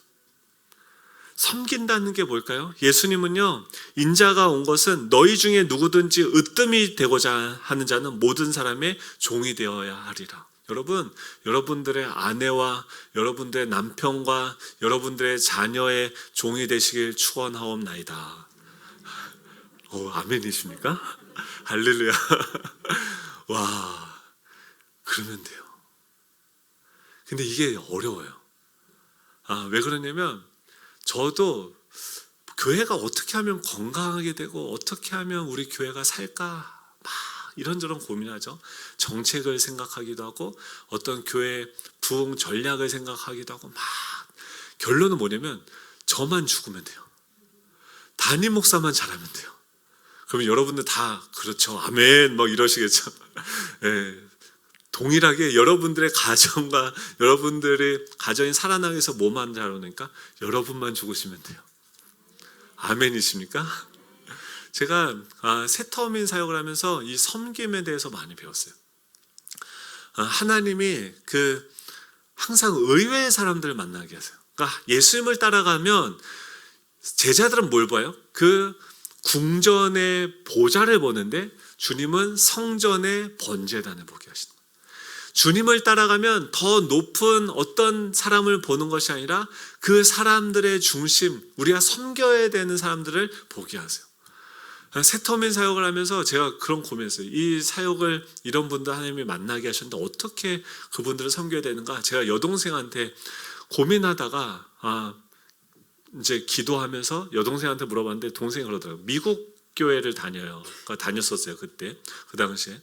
섬긴다는 게 뭘까요? 예수님은요, 인자가 온 것은 너희 중에 누구든지 으뜸이 되고자 하는 자는 모든 사람의 종이 되어야 하리라. 여러분, 여러분들의 아내와 여러분들의 남편과 여러분들의 자녀의 종이 되시길 축원하옵나이다. 아멘이십니까? 할렐루야. 와, 그러면 돼요. 근데 이게 어려워요. 왜 그러냐면 저도 교회가 어떻게 하면 건강하게 되고 어떻게 하면 우리 교회가 살까 막 이런저런 고민하죠. 정책을 생각하기도 하고 어떤 교회 부흥 전략을 생각하기도 하고 막 결론은 뭐냐면 저만 죽으면 돼요. 담임 목사만 잘하면 돼요. 그러면 여러분들 다 그렇죠. 아멘 막 이러시겠죠. 네. 동일하게 여러분들의 가정과 여러분들의 가정이 살아나기 위해서 뭐만 잘하니까 여러분만 죽으시면 돼요. 아멘이십니까? 제가 새터민 사역을 하면서 이 섬김에 대해서 많이 배웠어요. 하나님이 항상 의외의 사람들을 만나게 하세요. 그러니까 예수님을 따라가면 제자들은 뭘 봐요? 그 궁전의 보좌를 보는데 주님은 성전의 번제단을 보게 하시는 거예요. 주님을 따라가면 더 높은 어떤 사람을 보는 것이 아니라 그 사람들의 중심, 우리가 섬겨야 되는 사람들을 보게 하세요. 새터민 사역을 하면서 제가 그런 고민했어요. 이 사역을 이런 분들 하나님이 만나게 하셨는데 어떻게 그분들을 섬겨야 되는가? 제가 여동생한테 고민하다가 이제 기도하면서 여동생한테 물어봤는데 동생이 그러더라고요. 미국 교회를 다녀요. 그러니까 다녔었어요 그때 그 당시에.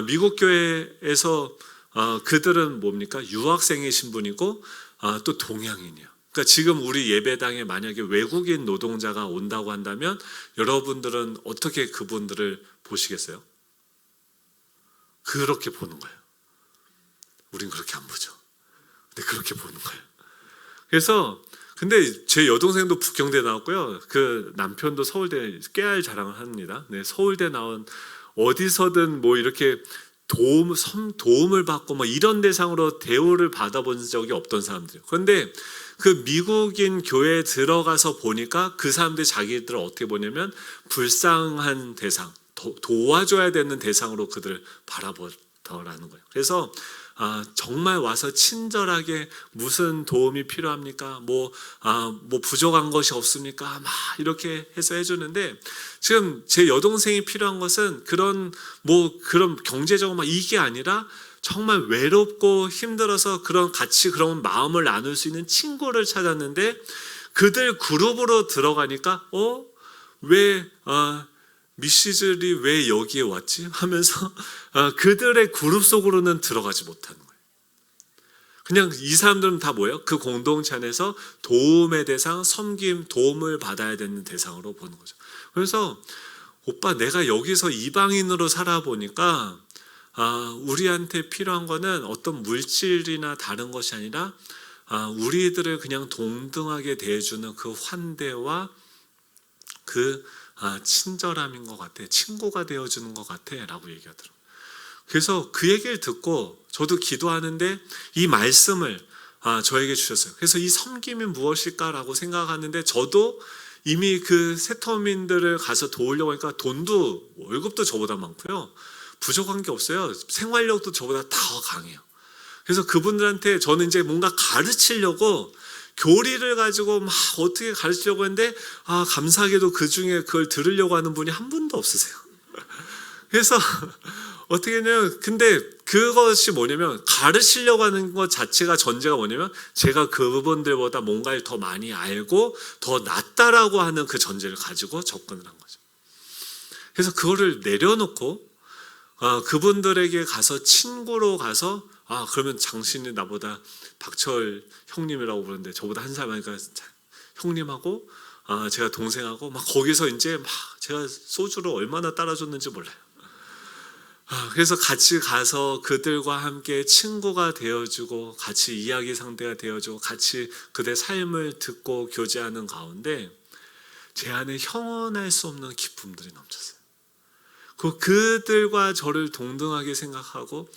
미국 교회에서 그들은 뭡니까? 유학생이신 분이고 또 동양인이에요. 그러니까 지금 우리 예배당에 만약에 외국인 노동자가 온다고 한다면 여러분들은 어떻게 그분들을 보시겠어요? 그렇게 보는 거예요. 우린 그렇게 안 보죠. 근데 그렇게 보는 거예요. 그래서 근데 제 여동생도 북경대 나왔고요. 그 남편도 서울대 깨알 자랑을 합니다. 네, 서울대 나온 어디서든 뭐 이렇게 도움을 받고 뭐 이런 대상으로 대우를 받아본 적이 없던 사람들이에요. 그런데 그 미국인 교회에 들어가서 보니까 그 사람들이 자기들을 어떻게 보냐면 불쌍한 대상, 도와줘야 되는 대상으로 그들을 바라보더라는 거예요. 그래서 정말 와서 친절하게 무슨 도움이 필요합니까? 뭐 부족한 것이 없습니까? 막 이렇게 해서 해주는데 지금 제 여동생이 필요한 것은 그런 경제적으로 막 이게 아니라 정말 외롭고 힘들어서 같이 그런 마음을 나눌 수 있는 친구를 찾았는데 그들 그룹으로 들어가니까 왜 미시즐이 왜 여기에 왔지? 하면서 그들의 그룹 속으로는 들어가지 못하는 거예요. 그냥 이 사람들은 다 뭐예요? 그 공동체 안에서 도움의 대상, 섬김, 도움을 받아야 되는 대상으로 보는 거죠. 그래서 오빠 내가 여기서 이방인으로 살아보니까 우리한테 필요한 거는 어떤 물질이나 다른 것이 아니라 우리들을 그냥 동등하게 대해주는 그 환대와 그 친절함인 것 같아. 친구가 되어주는 것 같아 라고 얘기하더라고요. 그래서 그 얘기를 듣고 저도 기도하는데 이 말씀을 저에게 주셨어요. 그래서 이 섬김이 무엇일까라고 생각하는데 저도 이미 그 세터민들을 가서 도우려고 하니까 돈도 월급도 저보다 많고요. 부족한 게 없어요. 생활력도 저보다 더 강해요. 그래서 그분들한테 저는 이제 뭔가 가르치려고 교리를 가지고 막 어떻게 가르치려고 했는데 감사하게도 그 중에 그걸 들으려고 하는 분이 한 분도 없으세요. 그래서 어떻게 했냐면 근데 그것이 뭐냐면 가르치려고 하는 것 자체가 전제가 뭐냐면 제가 그분들보다 뭔가를 더 많이 알고 더 낫다라고 하는 그 전제를 가지고 접근을 한 거죠. 그래서 그거를 내려놓고 그분들에게 가서 친구로 가서 그러면 당신이 나보다 박철 형님이라고 부르는데 저보다 한 살 많으니까 형님하고 제가 동생하고 막 거기서 이제 막 제가 소주를 얼마나 따라줬는지 몰라요. 그래서 같이 가서 그들과 함께 친구가 되어주고 같이 이야기 상대가 되어주고 같이 그들의 삶을 듣고 교제하는 가운데 제 안에 형언할 수 없는 기쁨들이 넘쳤어요. 그들과 저를 동등하게 생각하고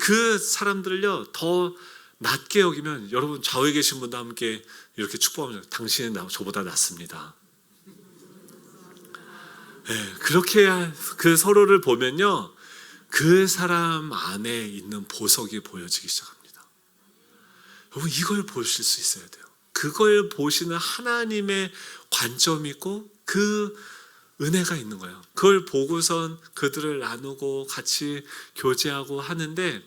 그 사람들을요 더 낮게 여기면 여러분 좌우에 계신 분과 함께 이렇게 축복하면 당신은 저보다 낫습니다. 네, 그렇게 그 서로를 보면요 그 사람 안에 있는 보석이 보여지기 시작합니다. 여러분 이걸 보실 수 있어야 돼요. 그걸 보시는 하나님의 관점이 있고 그 은혜가 있는 거예요. 그걸 보고선 그들을 나누고 같이 교제하고 하는데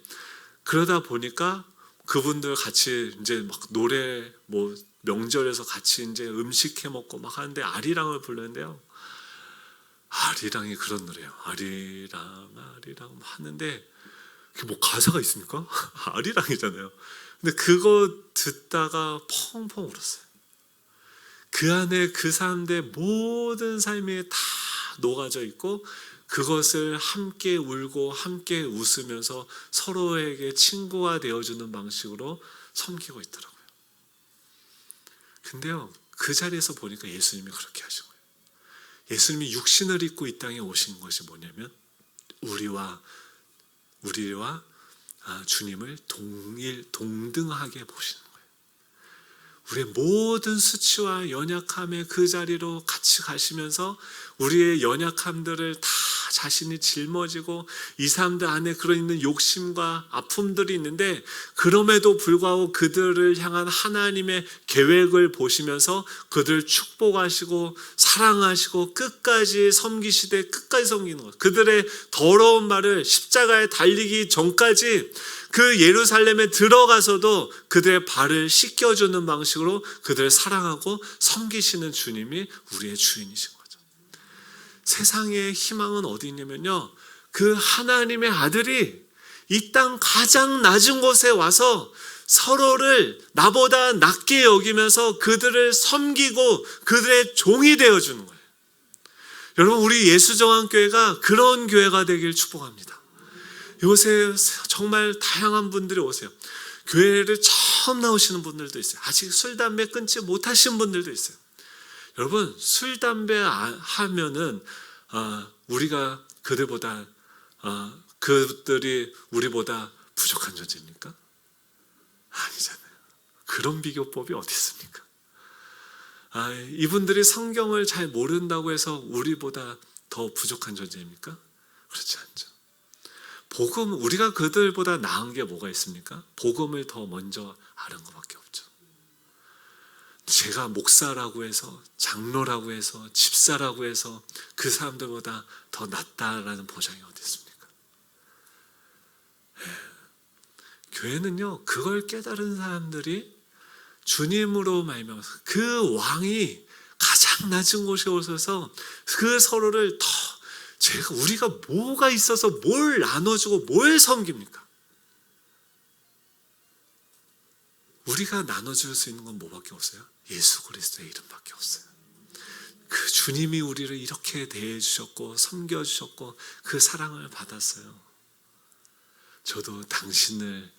그러다 보니까 그분들 같이 이제 막 노래 명절에서 같이 이제 음식 해 먹고 막 하는데 아리랑을 부르는데요. 아리랑이 그런 노래예요. 아리랑 하는데 그게 뭐 가사가 있습니까? 아리랑이잖아요. 근데 그거 듣다가 펑펑 울었어요. 그 안에 그 사람들의 모든 삶이 다 녹아져 있고 그것을 함께 울고 함께 웃으면서 서로에게 친구가 되어주는 방식으로 섬기고 있더라고요. 근데요 그 자리에서 보니까 예수님이 그렇게 하신 거예요. 예수님이 육신을 입고 이 땅에 오신 것이 뭐냐면 우리와 주님을 동등하게 보시는 거예요. 우리의 모든 수치와 연약함의 그 자리로 같이 가시면서 우리의 연약함들을 다 자신이 짊어지고 이 사람들 안에 그런 있는 욕심과 아픔들이 있는데 그럼에도 불구하고 그들을 향한 하나님의 계획을 보시면서 그들을 축복하시고 사랑하시고 끝까지 섬기시되 끝까지 섬기는 것. 그들의 더러운 말을 십자가에 달리기 전까지 그 예루살렘에 들어가서도 그들의 발을 씻겨주는 방식으로 그들을 사랑하고 섬기시는 주님이 우리의 주인이신 거죠. 세상의 희망은 어디 있냐면요 그 하나님의 아들이 이 땅 가장 낮은 곳에 와서 서로를 나보다 낮게 여기면서 그들을 섬기고 그들의 종이 되어주는 거예요. 여러분 우리 예수정한교회가 그런 교회가 되길 축복합니다. 요새 정말 다양한 분들이 오세요. 교회를 처음 나오시는 분들도 있어요. 아직 술, 담배 끊지 못하신 분들도 있어요. 여러분 술, 담배 하면은 우리가 그들보다 그들이 우리보다 부족한 존재입니까? 아니잖아요. 그런 비교법이 어디 있습니까? 이분들이 성경을 잘 모른다고 해서 우리보다 더 부족한 존재입니까? 그렇지 않죠. 복음, 우리가 그들보다 나은 게 뭐가 있습니까? 복음을 더 먼저 아는 것밖에 없죠. 제가 목사라고 해서 장로라고 해서 집사라고 해서 그 사람들보다 더 낫다라는 보장이 어디 있습니까? 교회는요 그걸 깨달은 사람들이 주님으로 말미암아서 그 왕이 가장 가장 낮은 곳에 오셔서 그 서로를 더 우리가 뭐가 있어서 뭘 나눠주고 뭘 섬깁니까? 우리가 나눠줄 수 있는 건 뭐밖에 없어요? 예수 그리스도의 이름밖에 없어요. 그 주님이 우리를 이렇게 대해주셨고 섬겨주셨고 그 사랑을 받았어요. 저도 당신을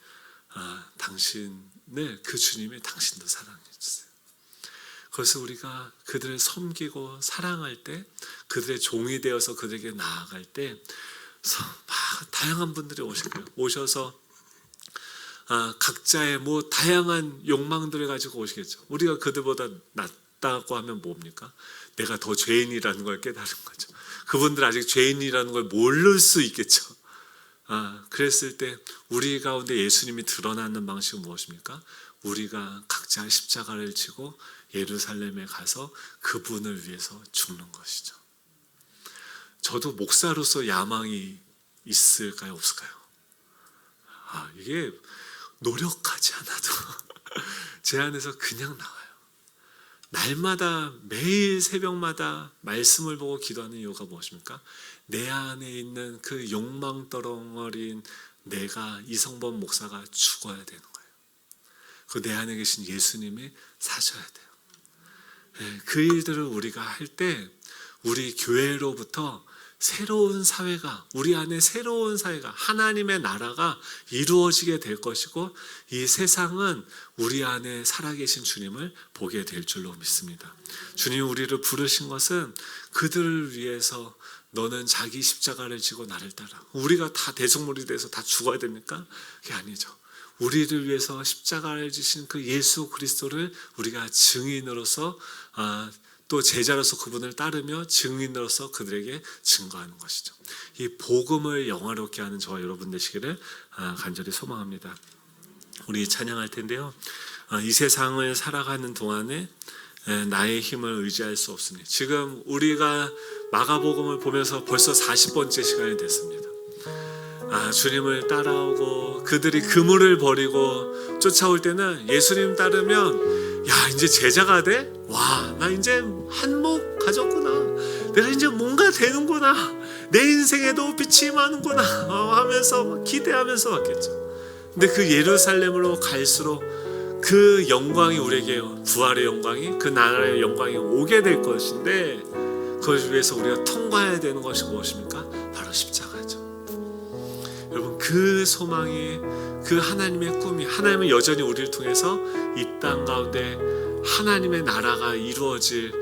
그 주님이 당신도 사랑해주세요. 그래서 우리가 그들을 섬기고 사랑할 때, 그들의 종이 되어서 그들에게 나아갈 때 다양한 분들이 오셔서 각자의 다양한 욕망들을 가지고 오시겠죠. 우리가 그들보다 낫다고 하면 뭡니까? 내가 더 죄인이라는 걸 깨달은 거죠. 그분들 아직 죄인이라는 걸 모를 수 있겠죠. 그랬을 때 우리 가운데 예수님이 드러나는 방식은 무엇입니까? 우리가 각자 십자가를 지고 예루살렘에 가서 그분을 위해서 죽는 것이죠. 저도 목사로서 야망이 있을까요? 없을까요? 이게 노력하지 않아도 제 안에서 그냥 나와요. 날마다 매일 새벽마다 말씀을 보고 기도하는 이유가 무엇입니까? 내 안에 있는 그 욕망덩어리인 내가, 이성범 목사가 죽어야 되는 거예요. 그 내 안에 계신 예수님이 사셔야 돼요. 그 일들을 우리가 할 때 우리 교회로부터 새로운 사회가, 우리 안에 새로운 사회가, 하나님의 나라가 이루어지게 될 것이고, 이 세상은 우리 안에 살아계신 주님을 보게 될 줄로 믿습니다. 주님이 우리를 부르신 것은 그들을 위해서 너는 자기 십자가를 지고 나를 따라. 우리가 다 대속물이 돼서 다 죽어야 됩니까? 그게 아니죠. 우리를 위해서 십자가를 지신 그 예수 그리스도를 우리가 증인으로서 또 제자로서 그분을 따르며 증인으로서 그들에게 증거하는 것이죠. 이 복음을 영화롭게 하는 저와 여러분 되시기를 간절히 소망합니다. 우리 찬양할 텐데요. 이 세상을 살아가는 동안에 나의 힘을 의지할 수 없으니, 지금 우리가 마가복음을 보면서 벌써 40번째 시간이 됐습니다. 주님을 따라오고 그들이 그물을 버리고 쫓아올 때는 예수님 따르면 이제 제자가 돼? 나 이제 한몫 가졌구나. 내가 이제 뭔가 되는구나. 내 인생에도 빛이 임하는구나 하면서 기대하면서 왔겠죠. 근데 그 예루살렘으로 갈수록 그 영광이 우리에게, 부활의 영광이, 그 나라의 영광이 오게 될 것인데, 그걸 위해서 우리가 통과해야 되는 것이 무엇입니까? 바로 십자가죠. 여러분, 그 소망이, 그 하나님의 꿈이, 하나님은 여전히 우리를 통해서 이 땅 가운데 하나님의 나라가 이루어질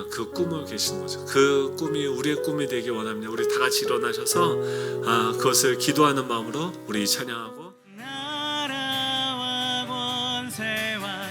그 꿈을 계시는 거죠. 그 꿈이 우리의 꿈이 되길 원합니다. 우리 다 같이 일어나셔서 그것을 기도하는 마음으로 우리 찬양하고, 나라와 권세와